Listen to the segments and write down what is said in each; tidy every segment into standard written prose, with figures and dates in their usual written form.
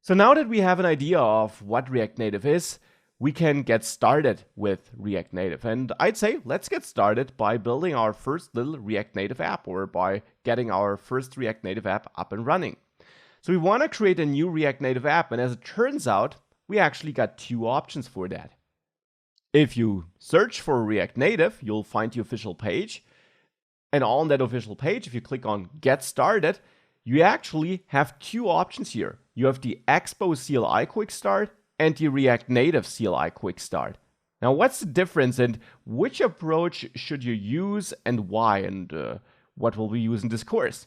So now that we have an idea of what React Native is, we can get started with React Native. And I'd say let's get started by building our first little React Native app, or by getting our first React Native app up and running. So we want to create a new React Native app, and as it turns out, we actually got two options for that. If you search for React Native, you'll find the official page. And on that official page, if you click on Get Started, you actually have two options here. You have the Expo CLI Quick Start and the React Native CLI Quick Start. Now, what's the difference, and which approach should you use and why, and what will we use in this course?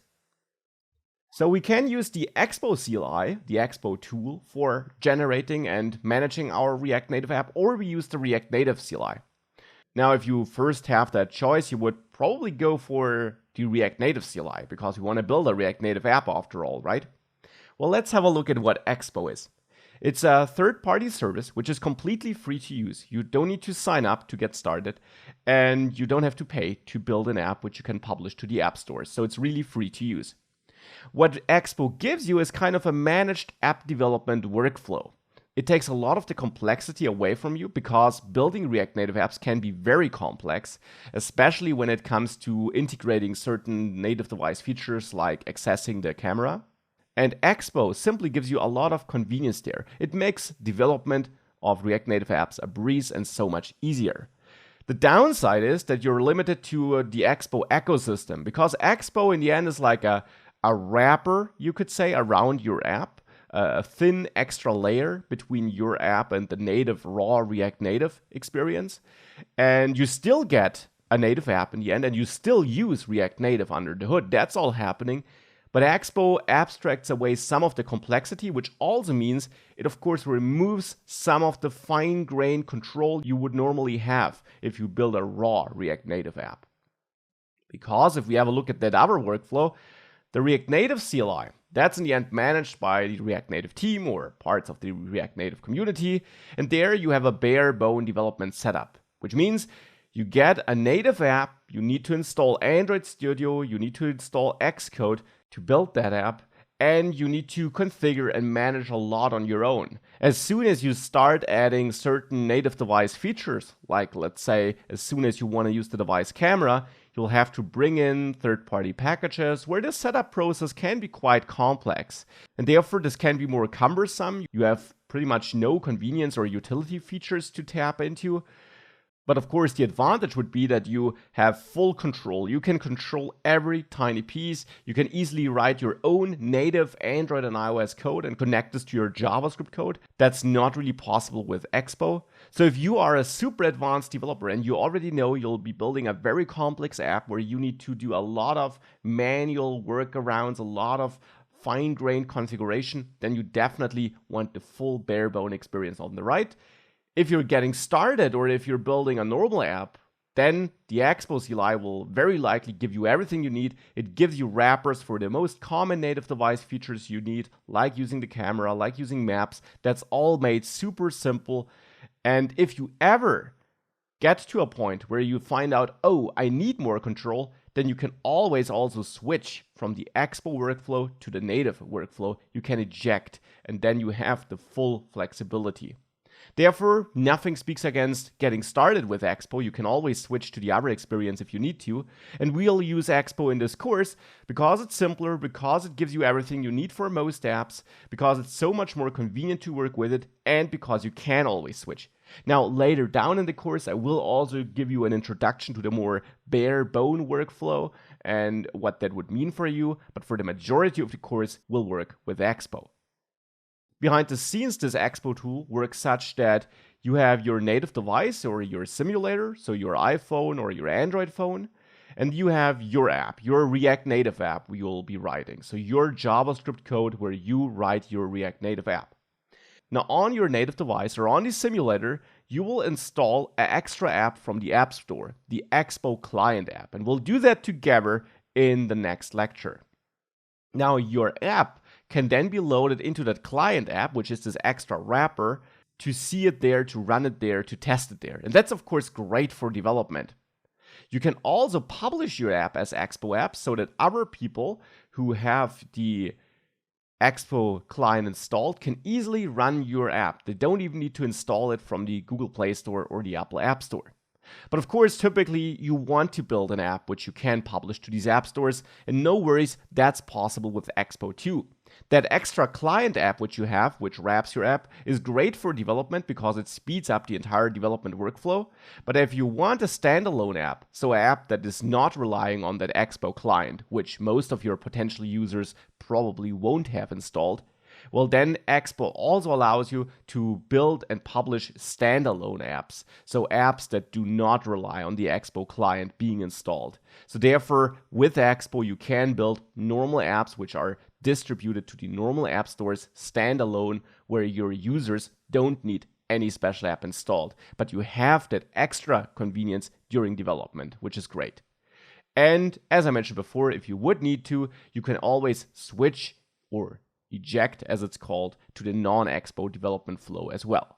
So we can use the Expo CLI, the Expo tool, for generating and managing our React Native app, or we use the React Native CLI. Now, if you first have that choice, you would probably go for the React Native CLI, because we want to build a React Native app after all, right? Well, let's have a look at what Expo is. It's a third-party service which is completely free to use. You don't need to sign up to get started, and you don't have to pay to build an app which you can publish to the app stores. So it's really free to use. What Expo gives you is kind of a managed app development workflow. It takes a lot of the complexity away from you, because building React Native apps can be very complex, especially when it comes to integrating certain native device features like accessing the camera. And Expo simply gives you a lot of convenience there. It makes development of React Native apps a breeze and so much easier. The downside is that you're limited to the Expo ecosystem, because Expo in the end is like a wrapper, you could say, around your app. A thin extra layer between your app and the native raw React Native experience. And you still get a native app in the end, and you still use React Native under the hood. That's all happening. But Expo abstracts away some of the complexity, which also means it, of course, removes some of the fine-grained control you would normally have if you build a raw React Native app. Because if we have a look at that other workflow, the React Native CLI, that's in the end managed by the React Native team or parts of the React Native community. And there you have a bare bone development setup, which means you get a native app, you need to install Android Studio, you need to install Xcode to build that app, and you need to configure and manage a lot on your own. As soon as you start adding certain native device features, like let's say as soon as you want to use the device camera, you'll have to bring in third-party packages, where the setup process can be quite complex. And therefore, this can be more cumbersome. You have pretty much no convenience or utility features to tap into. But of course, the advantage would be that you have full control. You can control every tiny piece. You can easily write your own native Android and iOS code and connect this to your JavaScript code. That's not really possible with Expo. So if you are a super advanced developer and you already know you'll be building a very complex app where you need to do a lot of manual workarounds, a lot of fine-grained configuration, then you definitely want the full bare bone experience on the right. If you're getting started, or if you're building a normal app, then the Expo CLI will very likely give you everything you need. It gives you wrappers for the most common native device features you need, like using the camera, like using maps. That's all made super simple. And if you ever get to a point where you find out, oh, I need more control, then you can always also switch from the Expo workflow to the native workflow. You can eject, and then you have the full flexibility. Therefore, nothing speaks against getting started with Expo. You can always switch to the other experience if you need to. And we'll use Expo in this course because it's simpler, because it gives you everything you need for most apps, because it's so much more convenient to work with it, and because you can always switch. Now, later down in the course, I will also give you an introduction to the more bare bone workflow and what that would mean for you. But for the majority of the course, we'll work with Expo. Behind the scenes, this Expo tool works such that you have your native device or your simulator, so your iPhone or your Android phone, and you have your app, your React Native app you'll be writing, so your JavaScript code where you write your React Native app. Now, on your native device or on the simulator, you will install an extra app from the App Store, the Expo Client app, and we'll do that together in the next lecture. Now, your app can then be loaded into that client app, which is this extra wrapper, to see it there, to run it there, to test it there. And that's, of course, great for development. You can also publish your app as Expo app so that other people who have the Expo client installed can easily run your app. They don't even need to install it from the Google Play Store or the Apple App Store. But of course, typically you want to build an app which you can publish to these app stores, and no worries, that's possible with Expo too. That extra client app which you have, which wraps your app, is great for development because it speeds up the entire development workflow. But if you want a standalone app, so an app that is not relying on that Expo client, which most of your potential users probably won't have installed, well, then Expo also allows you to build and publish standalone apps. So apps that do not rely on the Expo client being installed. So therefore, with Expo, you can build normal apps which are distributed to the normal app stores standalone, where your users don't need any special app installed. But you have that extra convenience during development, which is great. And as I mentioned before, if you would need to, you can always switch or eject, as it's called, to the non-Expo development flow as well.